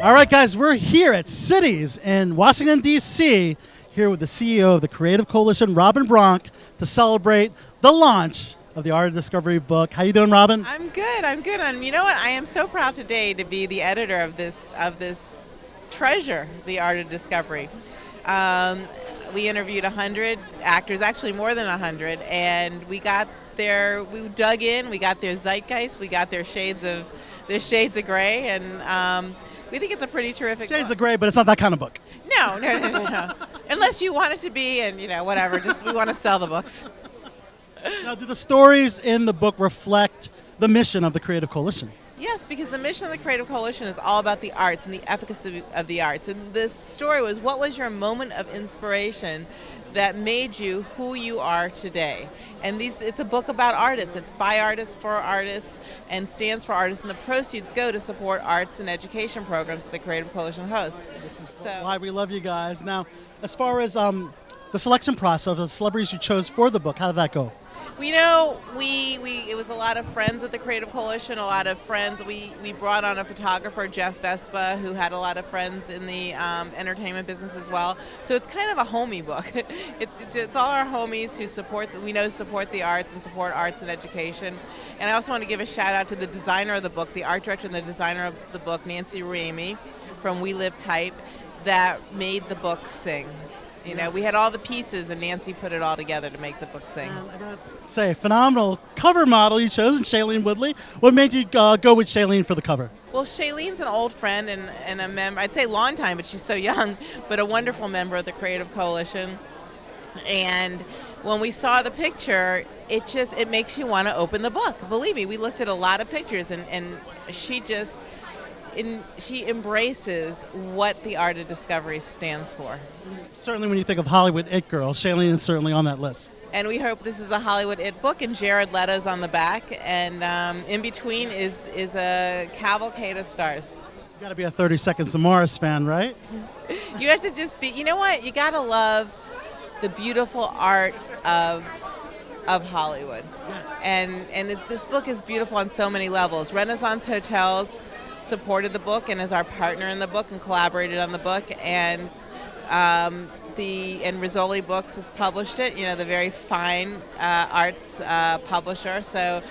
All right, guys, we're here at Cities in Washington, D.C., here with the CEO of the Creative Coalition, Robin Bronk, to celebrate the launch of the Art of Discovery book. How you doing, Robin? I'm good. And you know what? I am so proud today to be the editor of this treasure, The Art of Discovery. We interviewed 100 actors, actually more than 100, and we dug in, we got their zeitgeist, we got their shades of gray, and we think it's a pretty terrific Shades book. of Grey, but it's not that kind of book. No. Unless you want it to be, and whatever. Just we want to sell the books. Now, do the stories in the book reflect the mission of the Creative Coalition? Yes, because the mission of the Creative Coalition is all about the arts and the efficacy of the arts. And this story was, what was your moment of inspiration that made you who you are today? And it's a book about artists. It's by artists, for artists, and stands for artists. And the proceeds go to support arts and education programs that the Creative Coalition hosts. This is why we love you guys. Now, as far as the selection process, the celebrities you chose for the book, how did that go? It was a lot of friends at the Creative Coalition, a lot of friends. We brought on a photographer, Jeff Vespa, who had a lot of friends in the entertainment business as well. So it's kind of a homie book. It's all our homies who support the arts and support arts and education. And I also want to give a shout out to the designer of the book, the art director and the designer of the book, Nancy Ramey from We Live Type, that made the book sing. Yes. We had all the pieces, and Nancy put it all together to make the book sing. Say, phenomenal cover model you chose, Shailene Woodley. What made you go with Shailene for the cover? Well, Shailene's an old friend and a member, I'd say long time, but she's so young, but a wonderful member of the Creative Coalition. And when we saw the picture, it makes you want to open the book. Believe me, we looked at a lot of pictures, and she embraces what the Art of Discovery stands for. Certainly when you think of Hollywood It Girl, Shailene is certainly on that list. And we hope this is a Hollywood It book, and Jared Leto's on the back, and in between is a cavalcade of stars. You got to be a 30 Seconds to Mars fan, right? You have to just be, you know what, you got to love the beautiful art of Hollywood. Yes. And this book is beautiful on so many levels. Renaissance Hotels supported the book and is our partner in the book and collaborated on the book, and Rizzoli Books has published it, the very fine arts publisher. So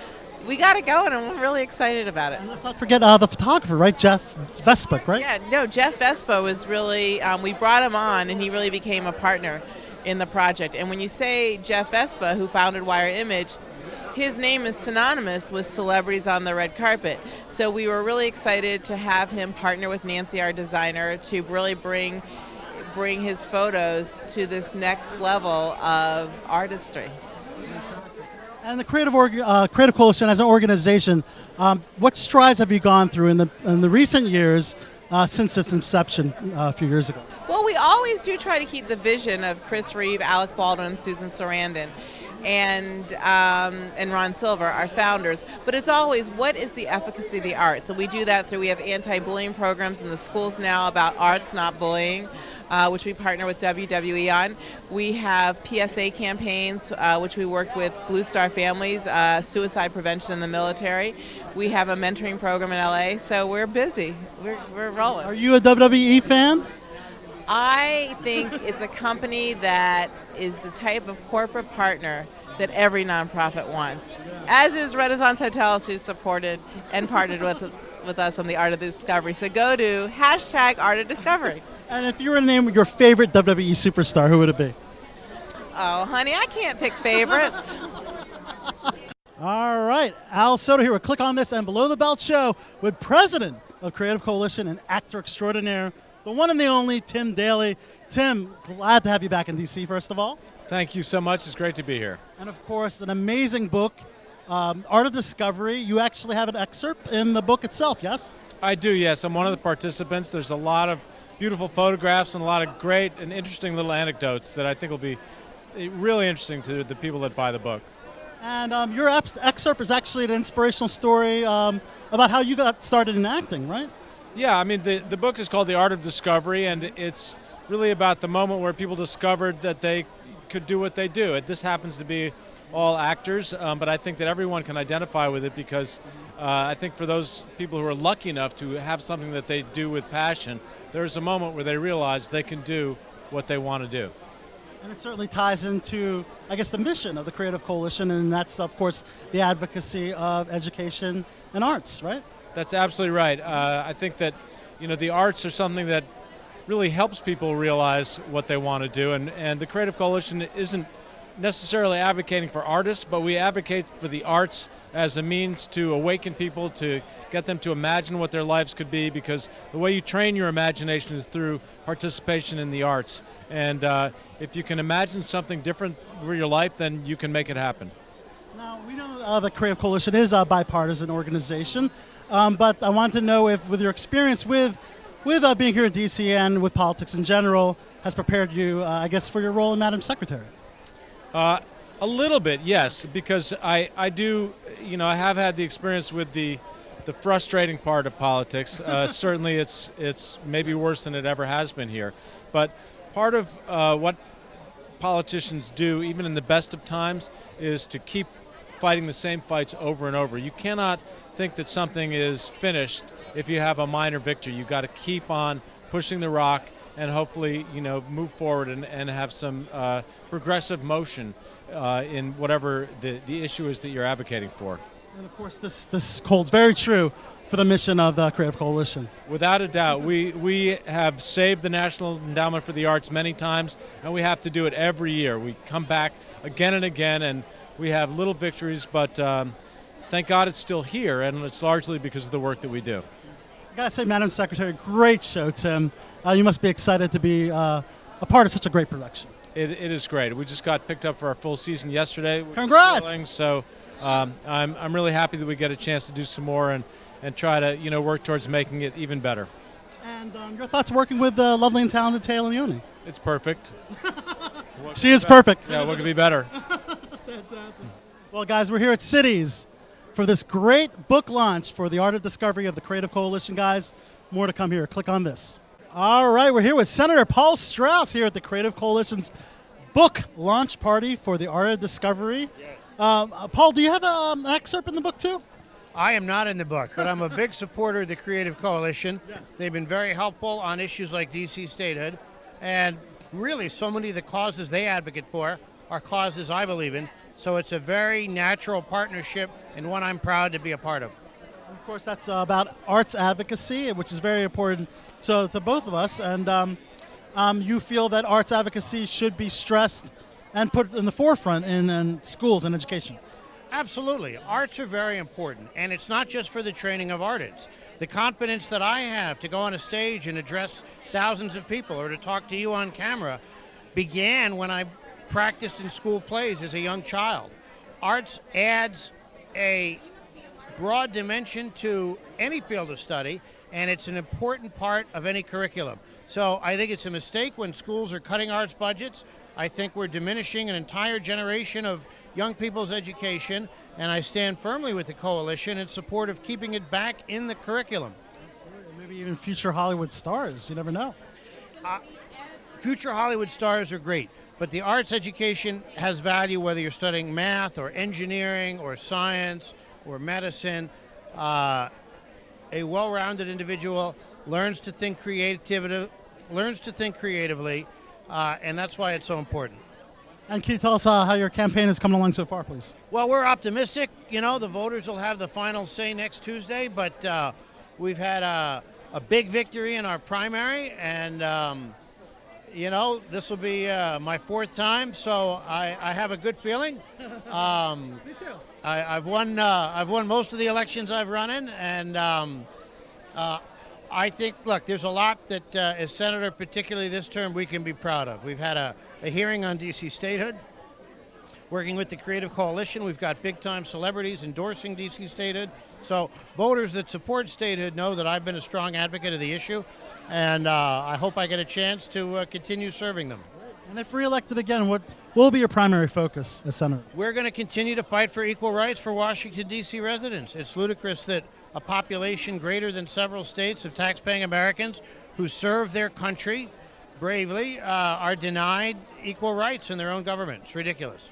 we got it going, and we're really excited about it. And let's not forget the photographer, right? Jeff Vespa, right? Yeah, no, Jeff Vespa was really, we brought him on, and he really became a partner in the project. And when you say Jeff Vespa, who founded Wire Image, his name is synonymous with celebrities on the red carpet. So we were really excited to have him partner with Nancy, our designer, to really bring his photos to this next level of artistry. And the Creative Coalition as an organization, what strides have you gone through in the recent years since its inception a few years ago? Well, we always do try to keep the vision of Chris Reeve, Alec Baldwin, Susan Sarandon, and Ron Silver, our founders. But it's always, what is the efficacy of the arts? And we do that we have anti-bullying programs in the schools now about arts, not bullying, which we partner with WWE on. We have PSA campaigns, which we worked with Blue Star Families, suicide prevention in the military. We have a mentoring program in LA, so we're busy. We're rolling. Are you a WWE fan? I think it's a company that is the type of corporate partner that every nonprofit wants, as is Renaissance Hotels, who supported and partnered with us on the Art of Discovery. So go to #Art of Discovery. And if you were to name your favorite WWE superstar, who would it be? Oh, honey, I can't pick favorites. All right, Al Soto here with Click on This and Below the Belt Show with President of Creative Coalition and actor extraordinaire, the one and the only Tim Daly. Tim, glad to have you back in D.C., first of all. Thank you so much. It's great to be here. And, of course, an amazing book, Art of Discovery. You actually have an excerpt in the book itself, yes? I do, yes. I'm one of the participants. There's a lot of beautiful photographs and a lot of great and interesting little anecdotes that I think will be really interesting to the people that buy the book. And your excerpt is actually an inspirational story about how you got started in acting, right? Yeah, I mean, the book is called The Art of Discovery, and it's really about the moment where people discovered that they could do what they do. This happens to be all actors, but I think that everyone can identify with it because I think for those people who are lucky enough to have something that they do with passion, there's a moment where they realize they can do what they want to do. And it certainly ties into, I guess, the mission of the Creative Coalition, and that's, of course, the advocacy of education and arts, right? That's absolutely right. I think that, the arts are something that really helps people realize what they want to do, and the Creative Coalition isn't necessarily advocating for artists, but we advocate for the arts as a means to awaken people, to get them to imagine what their lives could be, because the way you train your imagination is through participation in the arts. And if you can imagine something different for your life, then you can make it happen. Now, we know the Creative Coalition is a bipartisan organization, but I want to know if, with your experience with being here in D.C. and with politics in general, has prepared you, I guess, for your role in Madam Secretary. A little bit, yes, because I do, I have had the experience with the frustrating part of politics. Certainly it's maybe worse than it ever has been here. But part of what politicians do, even in the best of times, is to keep fighting the same fights over and over. You cannot think that something is finished if you have a minor victory. You've got to keep on pushing the rock and hopefully, move forward and have some progressive motion in whatever the issue is that you're advocating for. And of course, this holds very true for the mission of the Creative Coalition. Without a doubt, we have saved the National Endowment for the Arts many times, and we have to do it every year. We come back again and again, and we have little victories, but thank God it's still here, and it's largely because of the work that we do. I gotta say, Madam Secretary, great show, Tim. You must be excited to be a part of such a great production. It is great. We just got picked up for our full season yesterday. Congrats! So I'm really happy that we get a chance to do some more and try to work towards making it even better. And your thoughts working with the lovely and talented Taylor Leone? It's perfect. She is perfect. Yeah, what could be better? That's awesome. Well, guys, we're here at Cities for this great book launch for the Art of Discovery of the Creative Coalition, guys. More to come here. Click on this. All right, we're here with Senator Paul Strauss here at the Creative Coalition's book launch party for the Art of Discovery. Paul, do you have an excerpt in the book too? I am not in the book, but I'm a big supporter of the Creative Coalition. Yeah. They've been very helpful on issues like DC statehood, and really so many of the causes they advocate for are causes I believe in. So it's a very natural partnership and one I'm proud to be a part of. Of course, that's about arts advocacy, which is very important to both of us. And you feel that arts advocacy should be stressed and put in the forefront in schools and education. Absolutely. Arts are very important, and it's not just for the training of artists. The confidence that I have to go on a stage and address thousands of people or to talk to you on camera began when I practiced in school plays as a young child. Arts adds a broad dimension to any field of study, and it's an important part of any curriculum. So I think it's a mistake when schools are cutting arts budgets. I think we're diminishing an entire generation of young people's education, and I stand firmly with the coalition in support of keeping it back in the curriculum. Absolutely. Maybe even future Hollywood stars. You never know. Future Hollywood stars are great, but the arts education has value whether you're studying math or engineering or science or medicine. A well-rounded individual learns to think creatively, and that's why it's so important. And can you tell us how your campaign is coming along so far, please? Well, we're optimistic. The voters will have the final say next Tuesday, but we've had a big victory in our primary, and this will be my fourth time, so I have a good feeling. Me too. I've won most of the elections I've run in, and I think, look, there's a lot that as senator, particularly this term, we can be proud of. We've had a hearing on DC statehood, working with the Creative Coalition. We've got big-time celebrities endorsing DC statehood. So voters that support statehood know that I've been a strong advocate of the issue, and I hope I get a chance to continue serving them. And if reelected again, what will be your primary focus as senator? We're going to continue to fight for equal rights for Washington, D.C. residents. It's ludicrous that a population greater than several states of taxpaying Americans who serve their country bravely are denied equal rights in their own government. It's ridiculous.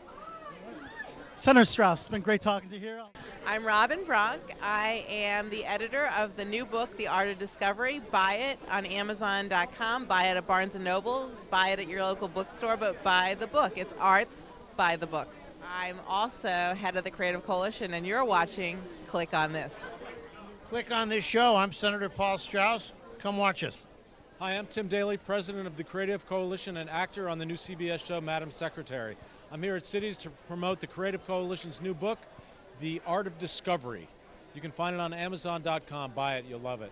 Senator Strauss, it's been great talking to you here. I'm Robin Bronk. I am the editor of the new book, The Art of Discovery. Buy it on Amazon.com, buy it at Barnes & Noble, buy it at your local bookstore, but buy the book. It's Arts by the Book. I'm also head of the Creative Coalition, and you're watching Click on This. Click on this show. I'm Senator Paul Strauss. Come watch us. Hi, I'm Tim Daly, president of the Creative Coalition and actor on the new CBS show, Madam Secretary. I'm here at Cities to promote the Creative Coalition's new book, The Art of Discovery. You can find it on Amazon.com. Buy it. You'll love it.